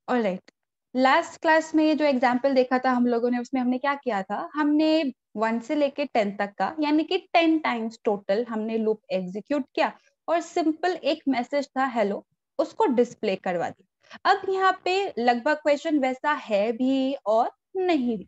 Alright, last class में जो example देखा था हम लोगों ने, उसमें हमने क्या किया था, हमने 1 से लेके 10 तक का यानी कि 10 टाइम्स टोटल हमने लूप एग्जीक्यूट किया और सिंपल एक मैसेज था हेलो, उसको डिस्प्ले करवा दिया। अब यहाँ पे लगभग क्वेश्चन वैसा है भी और नहीं भी।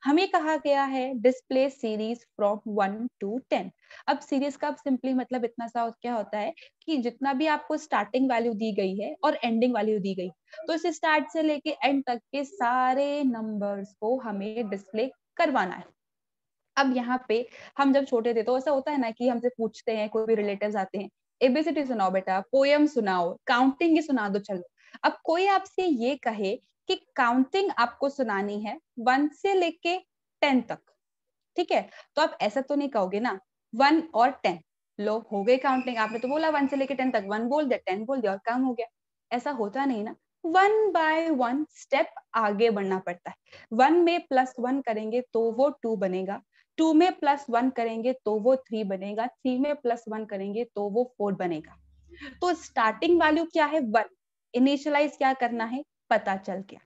हमें कहा गया है डिस्प्ले सीरीज फ्रॉम 1 to 10। अब सीरीज का सिंपली मतलब इतना सा क्या होता है कि जितना भी आपको स्टार्टिंग वैल्यू दी गई है और एंडिंग वैल्यू दी गई, तो इस स्टार्ट से लेके एंड तक के सारे नंबर्स को हमें डिस्प्ले करवाना है। अब यहाँ पे हम जब छोटे थे तो ऐसा होता है ना कि हमसे पूछते हैं, कोई भी रिलेटिव्स आते हैं, एबीसीडी सुनाओ बेटा, पोयम सुनाओ, काउंटिंग ही सुना दो चलो। अब कोई आपसे ये कहे कि काउंटिंग आपको सुनानी है 1 से लेके 10 तक, ठीक है, तो आप ऐसा तो नहीं कहोगे ना 1 और 10 लो हो गई काउंटिंग, आपने तो बोला 1 से लेके 10 तक, 1 बोल दिया 10 बोल दिया और काम हो गया। ऐसा होता नहीं ना, 1 बाय 1 स्टेप आगे बढ़ना पड़ता है। 1 में +1 करेंगे तो वो 2 बनेगा, 2 में +1 करेंगे तो वो 3 बनेगा, 3 में +1 करेंगे तो वो 4 बनेगा। तो स्टार्टिंग वैल्यू क्या है 1, इनिशियलाइज क्या करना है पता चल गया,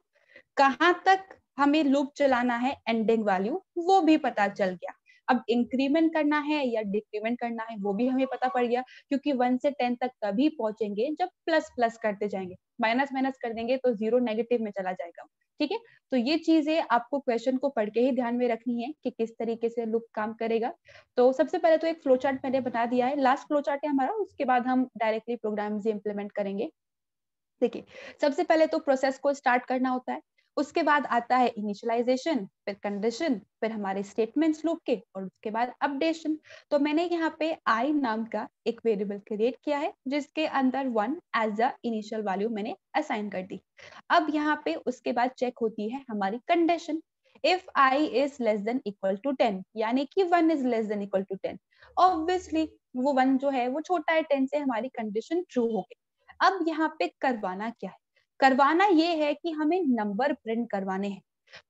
कहां तक हमें लूप चलाना है एंडिंग वैल्यू वो भी पता चल गया। अब इंक्रीमेंट करना है या डिक्रीमेंट करना है वो भी हमें पता पड़ गया, क्योंकि 1 से 10 तक तभी पहुंचेंगे जब प्लस प्लस करते जाएंगे, माइनस माइनस कर देंगे तो जीरो नेगेटिव में चला जाएगा। ठीक है, तो ये चीजें आपको क्वेश्चन को पढ़ के ही ध्यान में रखनी है कि किस तरीके से लूप काम करेगा। तो सबसे पहले तो एक फ्लो चार्ट मैंने बना दिया है, लास्ट फ्लो चार्ट है हमारा, उसके बाद हम डायरेक्टली प्रोग्राम इंप्लीमेंट करेंगे। देखिए, सबसे पहले तो प्रोसेस को स्टार्ट करना होता है, उसके बाद आता है इनिशियलाइजेशन, फिर कंडीशन, फिर हमारे स्टेटमेंट्स लूप के, और उसके बाद अपडेशन। तो मैंने यहाँ पे आई नाम का एक वेरिएबल क्रिएट किया है जिसके अंदर 1 एज अ इनिशियल वैल्यू मैंने असाइन कर दी। अब यहाँ पे उसके बाद चेक होती है हमारी condition, if I is less than equal to 10, यानी कि 1 is less than equal to 10, obviously वो 1 जो है वो छोटा है 10 से, हमारी कंडीशन ट्रू हो गई। अब यहाँ पे करवाना क्या है, करवाना ये है कि हमें नंबर प्रिंट करवाने हैं।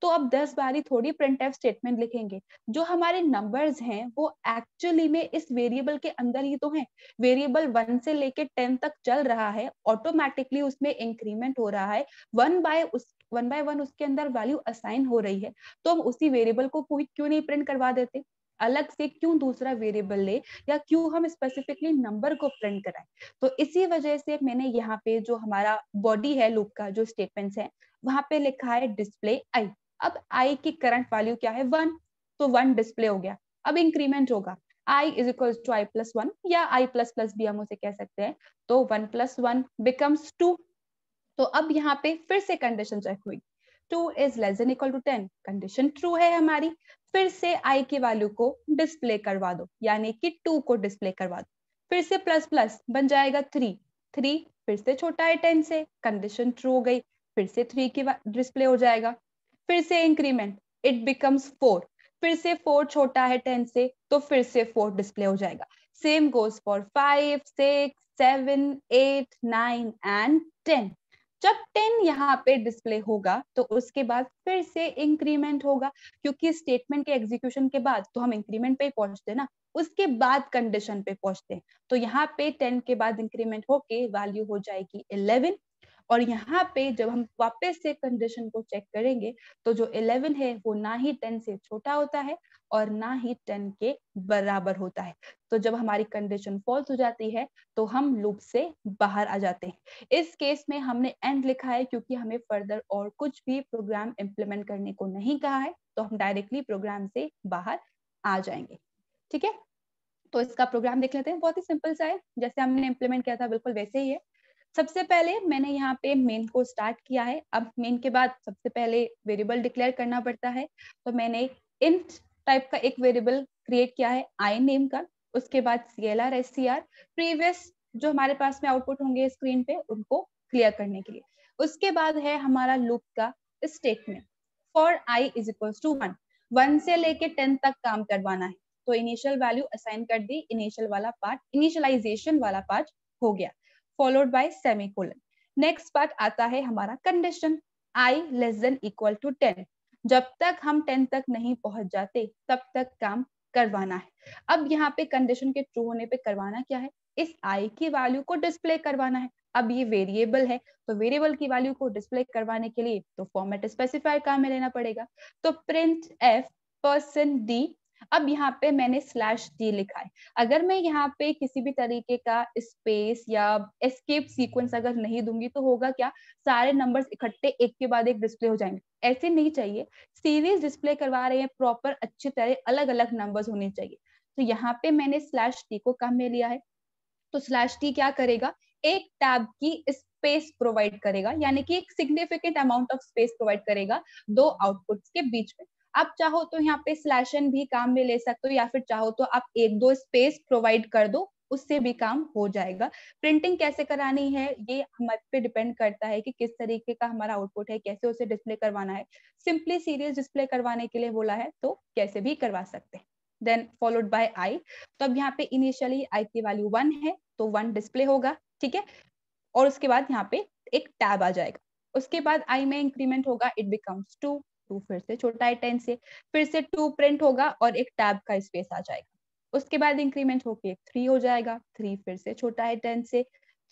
तो अब 10 बारी थोड़ी प्रिंटफ स्टेटमेंट लिखेंगे, जो हमारे नंबर्स हैं वो एक्चुअली में इस वेरिएबल के अंदर ही तो हैं। वेरिएबल 1 से लेके 10 तक चल रहा है, ऑटोमेटिकली उसमें इंक्रीमेंट हो रहा है, 1 बाय 1 उसके अंदर वैल्यू असाइन हो रही है, तो हम उसी वेरिएबल को क्यों नहीं प्रिंट करवा देते, अलग से क्यों दूसरा वेरिएबल ले, या क्यों हम स्पेसिफिकली नंबर को प्रिंट कराएं। तो इसी वजह से मैंने यहाँ पे जो हमारा बॉडी है लूप का, जो स्टेटमेंट्स है, वहां पे लिखा है डिस्प्ले आई। अब आई की करंट वैल्यू क्या है 1, तो 1 डिस्प्ले हो गया। अब इंक्रीमेंट होगा, I is equal to I plus 1 या आई प्लस प्लस भी हम उसे कह सकते हैं, तो 1 + 1 बिकम्स 2। तो अब यहाँ पे फिर से कंडीशन चेक हुई, 2 is less than equal to 10, condition true है हमारी। फिर से आई की वैल्यू को डिस्प्ले करवा दो, यानी कि 2 को डिस्प्ले करवा दो। फिर से प्लस प्लस बन जाएगा 3, 3 फिर से छोटा है 10 से, कंडीशन ट्रू हो गई, फिर से 3 की डिस्प्ले हो जाएगा। फिर से इंक्रीमेंट, इट बिकम्स 4, फिर से 4 छोटा है 10 से, तो फिर से 4 डिस्प्ले हो जाएगा। Same goes for 5, 6, 7, 8, 9 and 10। जब 10 यहाँ पे डिस्प्ले होगा तो उसके बाद फिर से इंक्रीमेंट होगा, क्योंकि स्टेटमेंट के एग्जीक्यूशन के बाद तो हम इंक्रीमेंट पे ही पहुंचते हैं ना, उसके बाद कंडीशन पे पहुंचते हैं। तो यहाँ पे 10 के बाद इंक्रीमेंट होके वैल्यू हो जाएगी 11, और यहाँ पे जब हम वापस से कंडीशन को चेक करेंगे तो जो 11 है वो ना ही 10 से छोटा होता है और ना ही 10 के बराबर होता है। तो जब हमारी कंडीशन फॉल्स हो जाती है तो हम लूप से बाहर आ जाते हैं। इस केस में हमने एंड लिखा है क्योंकि हमें फर्दर और कुछ भी प्रोग्राम इंप्लीमेंट करने को नहीं कहा है, तो हम डायरेक्टली प्रोग्राम से बाहर आ जाएंगे। ठीक है, तो इसका प्रोग्राम देख लेते हैं, बहुत ही सिंपल सा है, जैसे हमने इंप्लीमेंट किया था बिल्कुल वैसे ही है। सबसे पहले मैंने यहाँ पे मेन को स्टार्ट किया है। अब मेन के बाद सबसे पहले वेरिएबल डिक्लेयर करना पड़ता है, तो मैंने इंट टाइप का एक वेरिएबल क्रिएट किया है आई नेम का। उसके बाद CLR SCR प्रीवियस जो हमारे पास में आउटपुट होंगे स्क्रीन पे उनको क्लियर करने के लिए। उसके बाद है हमारा लूप का statement, for I is equal to 1, 1 से लेके 10 तक काम करवाना है, तो इनिशियल वैल्यू असाइन कर दी, इनिशियल वाला पार्ट, इनिशियलाइजेशन वाला पार्ट हो गया, followed by semicolon. Next part आता है हमारा condition, I less than equal to 10, जब तक हम 10 तक नहीं पहुंच जाते तब तक काम करवाना है। अब यहाँ पे कंडीशन के ट्रू होने पे करवाना क्या है, इस आई की वैल्यू को डिस्प्ले करवाना है। अब ये वेरिएबल है, तो वेरिएबल की वैल्यू को डिस्प्ले करवाने के लिए तो फॉर्मेट स्पेसिफायर काम में लेना पड़ेगा। तो प्रिंट एफ %d, अब यहाँ पे मैंने /d लिखा है। अगर मैं यहाँ पे किसी भी तरीके का स्पेस या एस्केप सीक्वेंस अगर नहीं दूंगी तो होगा क्या, सारे नंबर्स इकट्ठे एक के बाद एक डिस्प्ले हो जाएंगे। ऐसे नहीं चाहिए, सीरीज डिस्प्ले करवा रहे हैं, प्रॉपर अच्छी तरह अलग अलग नंबर्स होने चाहिए। तो यहाँ पे मैंने /d को काम में लिया है। तो /d क्या करेगा, एक टैब की स्पेस प्रोवाइड करेगा, यानी कि एक significant amount of space provide करेगा दो आउटपुट्स के बीच में। आप चाहो तो यहाँ पे /n भी काम में ले सकते हो, या फिर चाहो तो आप एक दो स्पेस प्रोवाइड कर दो, उससे भी काम हो जाएगा। प्रिंटिंग कैसे करानी है ये हमारे पे डिपेंड करता है कि किस तरीके का हमारा आउटपुट है, कैसे उसे डिस्प्ले करवाना है। सिंपली सीरीज डिस्प्ले करवाने के लिए बोला है तो कैसे भी करवा सकते हैं। देन फॉलोड बाय आई, तो अब यहाँ पे इनिशियली आई की वैल्यू 1 है तो 1 डिस्प्ले होगा, ठीक है। और उसके बाद यहाँ पे एक टैब आ जाएगा, उसके बाद आई में इंक्रीमेंट होगा, इट बिकम्स 2, 2 फिर से छोटा है 10 से, फिर से 2 प्रिंट होगा और एक टैब का स्पेस आ जाएगा। उसके बाद इंक्रीमेंट होके 3 हो जाएगा, 3 फिर से छोटा है 10 से,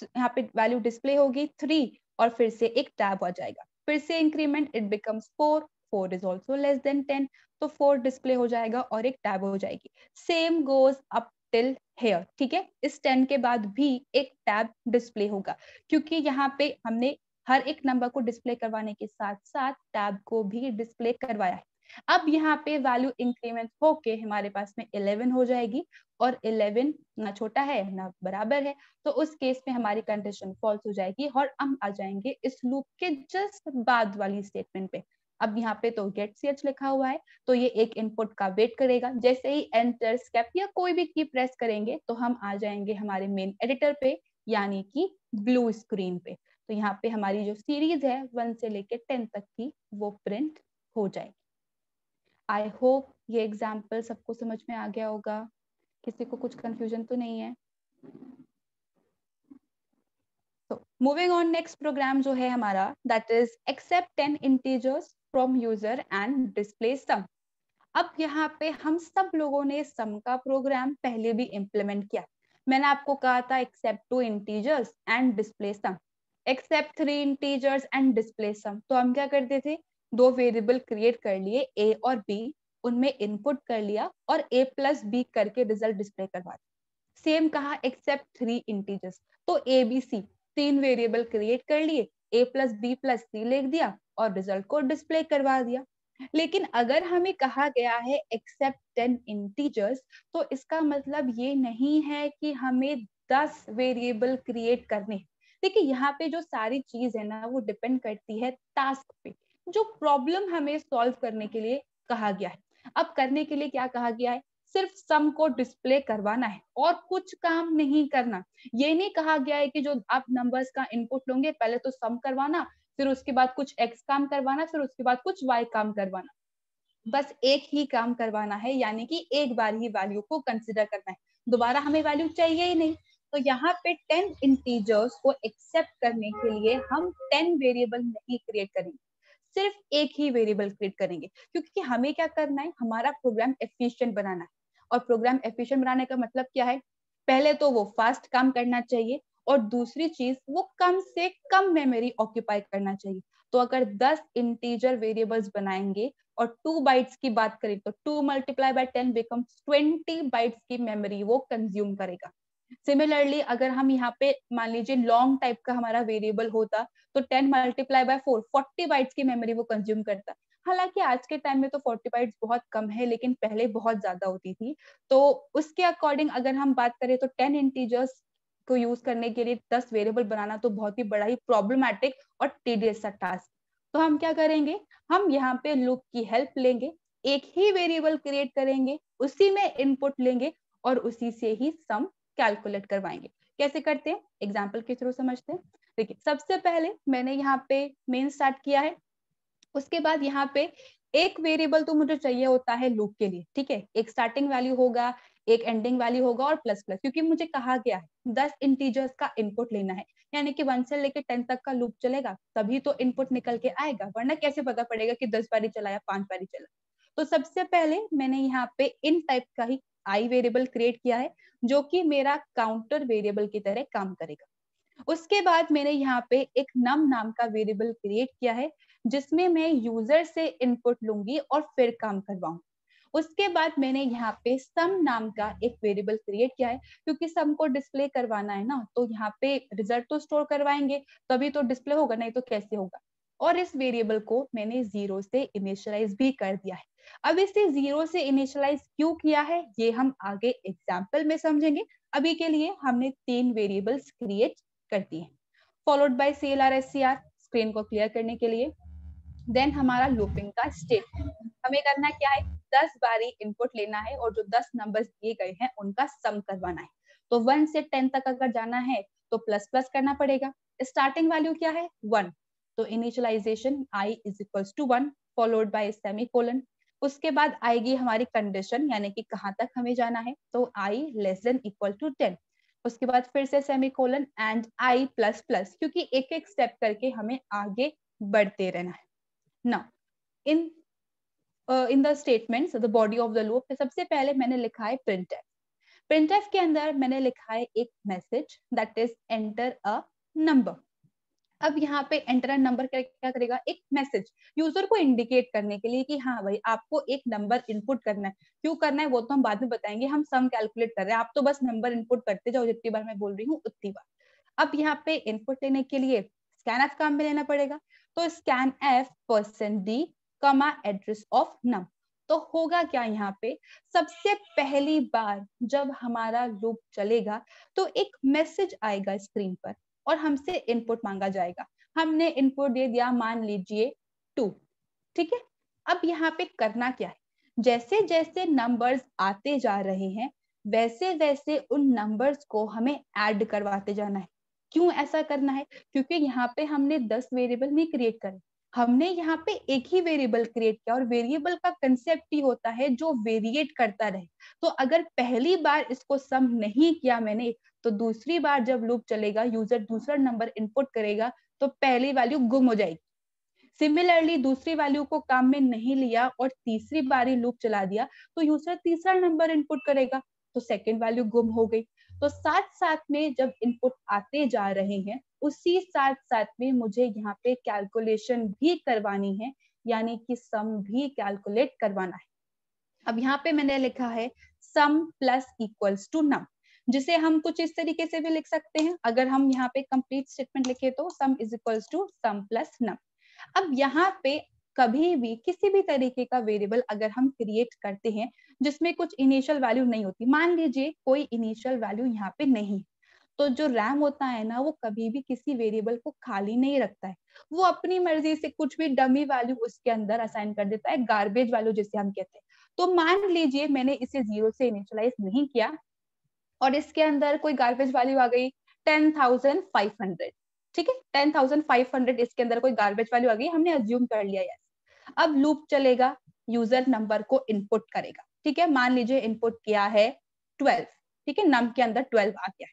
तो यहाँ पे वैल्यू डिस्प्ले होगी 3 और फिर से एक टैब आ जाएगा, फिर से increment, it becomes 4, 4 is also less than 10, तो 4 डिस्प्ले हो जाएगा और एक टैब हो जाएगी। Same goes up till here, ठीक है। इस 10 के बाद भी एक टैब डिस्प्ले होगा, क्योंकि यहाँ पे हमने हर एक नंबर को डिस्प्ले करवाने के साथ साथ टैब को भी डिस्प्ले करवाया है। अब यहाँ पे वैल्यू इंक्रीमेंट होके हमारे पास में 11 हो जाएगी, और 11 ना छोटा है ना बराबर है, तो उस केस में हमारी कंडीशन फॉल्स हो जाएगी और हम आ जाएंगे इस लूप के जस्ट बाद वाली स्टेटमेंट पे। अब यहाँ पे तो गेट ch लिखा हुआ है, तो ये एक इनपुट का वेट करेगा, जैसे ही एंटर स्केप या कोई भी की प्रेस करेंगे तो हम आ जाएंगे हमारे मेन एडिटर पे, यानी कि ब्लू स्क्रीन पे। तो यहाँ पे हमारी जो सीरीज है 1 से लेके 10 तक की वो प्रिंट हो जाएगी। आई होप ये एग्जाम्पल सबको समझ में आ गया होगा, किसी को कुछ कंफ्यूजन तो नहीं है। तो मूविंग ऑन, नेक्स्ट प्रोग्राम जो है हमारा that is accept 10 integers from user and display sum. अब यहाँ पे हम सब लोगों ने सम का प्रोग्राम पहले भी इम्प्लीमेंट किया। मैंने आपको कहा था accept 2 integers and display sum, accept 3 integers and display sum. तो हम क्या करते थे, दो वेरिएबल क्रिएट कर लिए a और b, उनमें इनपुट कर लिया और a प्लस b करके रिजल्ट डिस्प्ले करवा दिया। सेम कहा एक्सेप्ट 3 इंटीजर्स, तो a b c 3 variable create कर लिए, a plus b plus c लिख दिया और रिजल्ट को डिस्प्ले करवा दिया। लेकिन अगर हमें कहा गया है एक्सेप्ट 10 इंटीजर्स, तो इसका मतलब ये नहीं है कि हमें 10 वेरिएबल क्रिएट करने। देखिए यहाँ पे जो सारी चीज है ना वो डिपेंड करती है टास्क पे, जो प्रॉब्लम हमें सॉल्व करने के लिए कहा गया है। अब करने के लिए क्या कहा गया है, सिर्फ सम को डिस्प्ले करवाना है और कुछ काम नहीं करना। ये नहीं कहा गया है कि जो आप नंबर्स का इनपुट लोगे पहले तो सम करवाना, फिर उसके बाद कुछ x काम करवाना, फिर उसके बाद कुछ y काम करवाना। बस एक ही काम करवाना है, यानी कि एक बार ही वैल्यू को कंसिडर करना है, दोबारा हमें वैल्यू चाहिए ही नहीं। तो यहाँ पे 10 इंटीजर्स को एक्सेप्ट करने के लिए हम 10 वेरिएबल नहीं क्रिएट करेंगे, सिर्फ एक ही वेरिएबल क्रिएट करेंगे, क्योंकि हमें क्या करना है, हमारा प्रोग्राम एफिशिएंट बनाना है। और प्रोग्राम एफिशिएंट बनाने का मतलब क्या है, पहले तो वो फास्ट काम करना चाहिए, और दूसरी चीज वो कम से कम मेमोरी ऑक्यूपाई करना चाहिए। तो अगर 10 इंटीजर वेरिएबल्स बनाएंगे और 2 बाइट्स की बात करें तो 2 मल्टीप्लाई बाय 10 बिकम्स 20 बाइट्स की मेमोरी वो कंज्यूम करेगा। सिमिलरली अगर हम यहाँ पे मान लीजिए लॉन्ग टाइप का हमारा वेरिएबल होता, तो 10 मल्टीप्लाई बाय 4 40 बाइट्स की मेमोरी वो कंज्यूम करता। हालांकि आज के टाइम में तो 40 बाइट्स बहुत कम है, लेकिन पहले बहुत ज्यादा होती थी। तो उसके अकॉर्डिंग अगर हम बात करें तो 10 इंटीजर्स को यूज करने के लिए 10 वेरिएबल बनाना तो बहुत ही बड़ा ही प्रॉब्लमैटिक और टीडियस सा टास्क। तो हम क्या करेंगे, हम यहाँ पे लूप की हेल्प लेंगे, एक ही वेरिएबल क्रिएट करेंगे, उसी में इनपुट लेंगे और उसी से ही सम कैलकुलेट करवाएंगे। कैसे करते हैं, एग्जाम्पल के थ्रू समझते हैं। देखिए सबसे पहले मैंने यहाँ पे मेन स्टार्ट किया है, उसके बाद यहाँ पे एक वेरिएबल तो मुझे चाहिए होता है लूप के लिए, ठीक है। एक स्टार्टिंग वैल्यू होगा, एक एंडिंग वैल्यू होगा और प्लस प्लस, क्योंकि मुझे कहा गया है 10 इंटीजर्स का इनपुट लेना है, यानी कि 1 से लेके 10 तक का लूप चलेगा तभी तो इनपुट निकल के आएगा, वरना कैसे पता पड़ेगा कि 10 बारी चला या 5 बारी चला। तो सबसे पहले मैंने यहाँ पे इन टाइप का ही आई वेरिएबल क्रिएट किया है, जो कि मेरा काउंटर वेरिएबल की तरह काम करेगा। उसके बाद मैंने यहाँ पे एक num नाम का वेरिएबल क्रिएट किया है जिसमें मैं यूजर से इनपुट लूंगी और फिर काम करवाऊंगी। उसके बाद मैंने यहाँ पे सम नाम का एक वेरिएबल क्रिएट किया है क्योंकि सम को डिस्प्ले करवाना है ना, तो यहाँ पे रिजल्ट तो स्टोर करवाएंगे तभी तो डिस्प्ले होगा, नहीं तो कैसे होगा। और इस वेरिएबल को मैंने 0 से इनिशियलाइज भी कर दिया है। अब इसे 0 से इनिशियलाइज क्यों किया है ये हम आगे एग्जाम्पल में समझेंगे। अभी के लिए हमने 3 वेरिएबल्स क्रिएट कर दिए, फॉलोड बाय CLR स्क्रीन को क्लियर करने के लिए। देन हमारा लूपिंग का स्टेटमेंट, हमें करना क्या है, 10 बारी इनपुट लेना है और जो 10 नंबर्स दिए गए हैं उनका सम करवाना है। तो 1 से 10 तक अगर जाना है तो प्लस प्लस करना पड़ेगा। स्टार्टिंग वैल्यू क्या है 1, तो initialisation i is equals to 1 followed by semicolon. उसके बाद आएगी हमारी कंडीशन, यानी कि कहां तक हमें जाना है, तो i less than equal to 10। उसके बाद फिर से semicolon and i plus plus, क्योंकि एक एक स्टेप करके हमें आगे बढ़ते रहना है। Now, in the statements, the body of the loop, सबसे पहले मैंने लिखा है printf। printf के अंदर मैंने लिखा है एक message that is enter a number। अब यहाँ पे enter a number क्या करेगा, एक मैसेज यूजर को इंडिकेट करने के लिए कि हाँ भाई आपको एक नंबर इनपुट करना है। क्यों करना है वो तो हम बाद में बताएंगे, हम सम कैलकुलेट कर रहे हैं, आप तो बस नंबर इनपुट करते जाओ, जितनी बार मैं बोल रही हूँ उतनी बार। अब यहाँ पे इनपुट लेने के लिए scanf काम में लेना पड़ेगा, तो scanf%d, एड्रेस ऑफ नम। तो होगा क्या यहाँ पे, सबसे पहली बार जब हमारा लूप चलेगा तो एक मैसेज आएगा स्क्रीन पर और हमसे इनपुट मांगा जाएगा। हमने इनपुट दे दिया, मान लीजिए 2, ठीक है। अब यहाँ पे करना क्या है, जैसे जैसे नंबर्स आते जा रहे हैं वैसे वैसे उन नंबर्स को हमें ऐड करवाते जाना है। क्यों ऐसा करना है, क्योंकि यहाँ पे हमने 10 वेरिएबल नहीं क्रिएट करे, हमने यहाँ पे एक ही वेरिएबल क्रिएट किया और वेरिएबल का कंसेप्ट ही होता है जो वेरिएट करता रहे। तो अगर पहली बार इसको सम नहीं किया मैंने, तो दूसरी बार जब लूप चलेगा यूजर दूसरा नंबर इनपुट करेगा तो पहली वैल्यू गुम हो जाएगी। सिमिलरली दूसरी वैल्यू को काम में नहीं लिया और तीसरी बारी लूप चला दिया तो यूजर तीसरा नंबर इनपुट करेगा तो सेकंड वैल्यू गुम हो गई। तो साथ साथ में जब इनपुट आते जा रहे हैं उसी साथ साथ में मुझे यहाँ पे कैलकुलेशन भी करवानी है, यानी कि सम भी कैलकुलेट करवाना है। अब यहाँ पे मैंने लिखा है सम प्लस इक्वल्स टू नम, जिसे हम कुछ इस तरीके से भी लिख सकते हैं। अगर हम यहाँ पे कंप्लीट स्टेटमेंट लिखे तो sum is equals to sum plus num. अब यहाँ पे कभी भी किसी भी तरीके का वेरिएबल अगर हम क्रिएट करते हैं जिसमें कुछ इनिशियल वैल्यू नहीं होती, मान लीजिए कोई इनिशियल वैल्यू यहाँ पे नहीं, तो जो रैम होता है ना वो कभी भी किसी वेरिएबल को खाली नहीं रखता है, वो अपनी मर्जी से कुछ भी डमी वैल्यू उसके अंदर असाइन कर देता है, गार्बेज वैल्यू जिसे हम कहते हैं। तो मान लीजिए मैंने इसे 0 से इनिशियलाइज नहीं किया और इसके अंदर कोई गार्बेज वैल्यू आ गई 10,500, ठीक है, 10,500 इसके अंदर कोई गार्बेज वैल्यू आ गई, हमने अज्यूम कर लिया यस। अब लूप चलेगा, यूजर नंबर को इनपुट करेगा, ठीक है, मान लीजिए इनपुट किया है 12, ठीक है, नम के अंदर 12 आ गया है।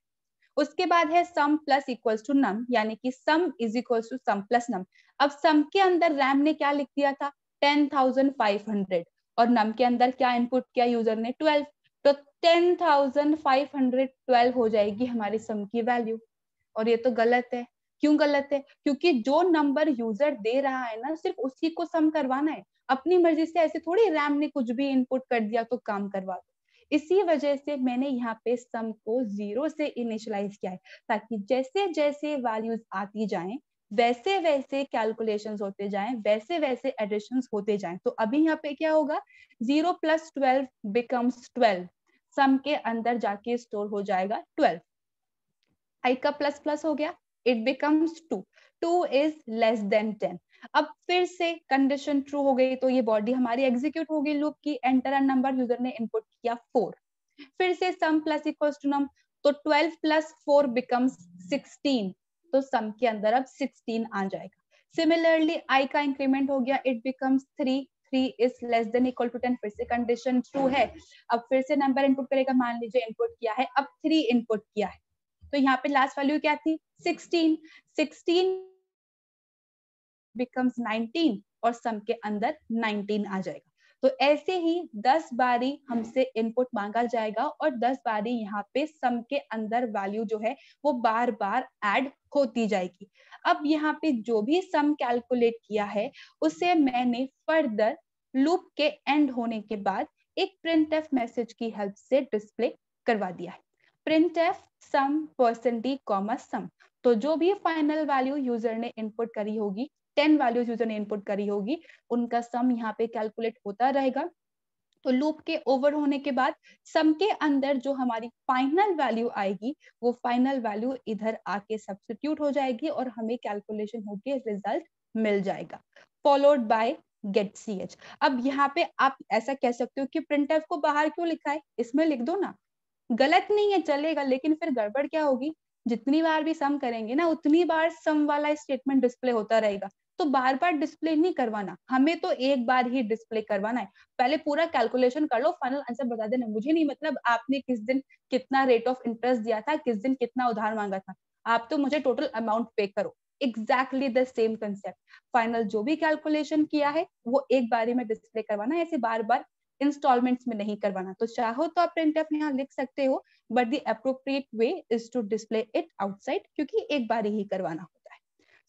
उसके बाद है sum plus equals to num, यानी कि sum is equals to sum plus num. अब सम के अंदर रैम ने क्या लिख दिया था 10,500 और नम के अंदर क्या इनपुट किया यूजर ने 12, तो 10,512 हो जाएगी हमारी सम की वैल्यू। और ये तो गलत है। क्यों गलत है, क्योंकि जो नंबर यूजर दे रहा है ना सिर्फ उसी को सम करवाना है, अपनी मर्जी से ऐसे थोड़ी रैम ने कुछ भी इनपुट कर दिया तो काम करवा दो। इसी वजह से मैंने यहाँ पे सम को 0 से इनिशियलाइज किया है, ताकि जैसे जैसे वैल्यूज आती जाएं वैसे वैसे कैलकुलेशंस होते जाएं, वैसे वैसे एडिशंस होते जाएं। तो अभी यहाँ पे क्या होगा, 0 + 12 बिकम्स 12, सम के अंदर जाके स्टोर हो जाएगा 12, आई का प्लस प्लस हो गया, it becomes 2, 2 is less then 10। अब फिर से कंडीशन ट्रू हो गई तो ये बॉडी हमारी एग्जीक्यूट हो गई लूप की, एंटर अ नंबर, यूजर ने इनपुट किया 4, फिर से सम प्लस इक्वल्स टू नम, तो 12 + 4 बिकम्स 16, तो सम के अंदर अब 16 आ जाएगा। सिमिलरली आई का इंक्रीमेंट हो गया, it becomes 3, 3 is less than equal to 10, फिर से कंडीशन ट्रू है। अब फिर से नंबर इनपुट करेगा, मान लीजिए इनपुट किया है, अब 3 इनपुट किया है, तो यहाँ पे लास्ट वैल्यू क्या थी 16, 16 बिकम्स 19 और सम के अंदर 19 आ जाएगा। तो ऐसे ही 10 बारी हमसे इनपुट मांगा जाएगा और 10 बारी यहाँ पे सम के अंदर वैल्यू जो है वो बार बार ऐड होती जाएगी। अब यहाँ पे जो भी सम कैलकुलेट किया है उसे मैंने फर्दर लूप के एंड होने के बाद एक printf मैसेज की हेल्प से डिस्प्ले करवा दिया है। printf sum %d, sum। तो जो भी फाइनल वैल्यू यूजर ने इनपुट करी होगी, 10 वैल्यूज यूजर ने इनपुट करी होगी, उनका सम यहाँ पे कैलकुलेट होता रहेगा। तो लूप के ओवर होने के बाद सम के अंदर जो हमारी फाइनल वैल्यू आएगी वो फाइनल वैल्यू इधर आके सब्स्टिट्यूट हो जाएगी और हमें कैलकुलेशन होके रिजल्ट मिल जाएगा, फॉलोड बाय गेट ch। अब यहाँ पे आप ऐसा कह सकते हो कि printf को बाहर क्यों लिखा है, इसमें लिख दो ना, गलत नहीं है, चलेगा, लेकिन फिर गड़बड़ क्या होगी, जितनी बार भी सम करेंगे ना उतनी बार सम वाला स्टेटमेंट डिस्प्ले होता रहेगा। तो बार बार डिस्प्ले नहीं करवाना, हमें तो एक बार ही डिस्प्ले करवाना है। पहले पूरा कैलकुलेशन कर लो, फाइनल आंसर बता देना, मुझे नहीं मतलब आपने किस दिन कितना रेट ऑफ इंटरेस्ट दिया था, किस दिन कितना उधार मांगा था, आप तो मुझे टोटल अमाउंट पे करो। Exactly the same concept, final जो भी कैलकुलेशन किया है वो एक बारी में डिस्प्ले करवाना है, ऐसे बार बार इंस्टॉलमेंट्स में नहीं करवाना। तो चाहो तो आप printf यहाँ लिख सकते हो, but the appropriate way is to display it outside, क्योंकि एक बार ही करवाना होता है।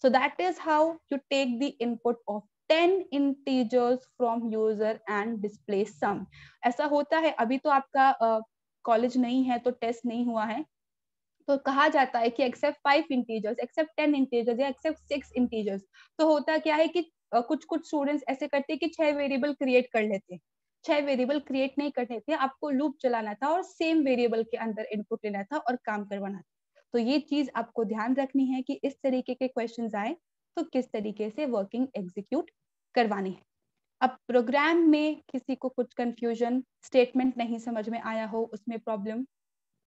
So that is how you take the input of 10 integers from user and display sum। ऐसा होता है, अभी तो आपका कॉलेज नहीं है तो टेस्ट नहीं हुआ है, तो कहा जाता है कि एक्सेप्ट 5 इंटीजर्स, एक्सेप्ट 10 इंटीजर्स या एक्सेप्ट 6 इंटीजर्स। तो होता क्या है कि कुछ कुछ स्टूडेंट्स ऐसे करते हैं कि 6 वेरिएबल क्रिएट कर लेते हैं। 6 वेरिएबल क्रिएट नहीं करने थे, आपको लूप चलाना था और सेम वेरिएबल के अंदर इनपुट लेना था और काम करवाना था। तो ये चीज आपको ध्यान रखनी है कि इस तरीके के क्वेश्चंस आए तो किस तरीके से वर्किंग एग्जीक्यूट करवानी है। अब प्रोग्राम में किसी को कुछ कंफ्यूजन, स्टेटमेंट नहीं समझ में आया हो, उसमें प्रॉब्लम,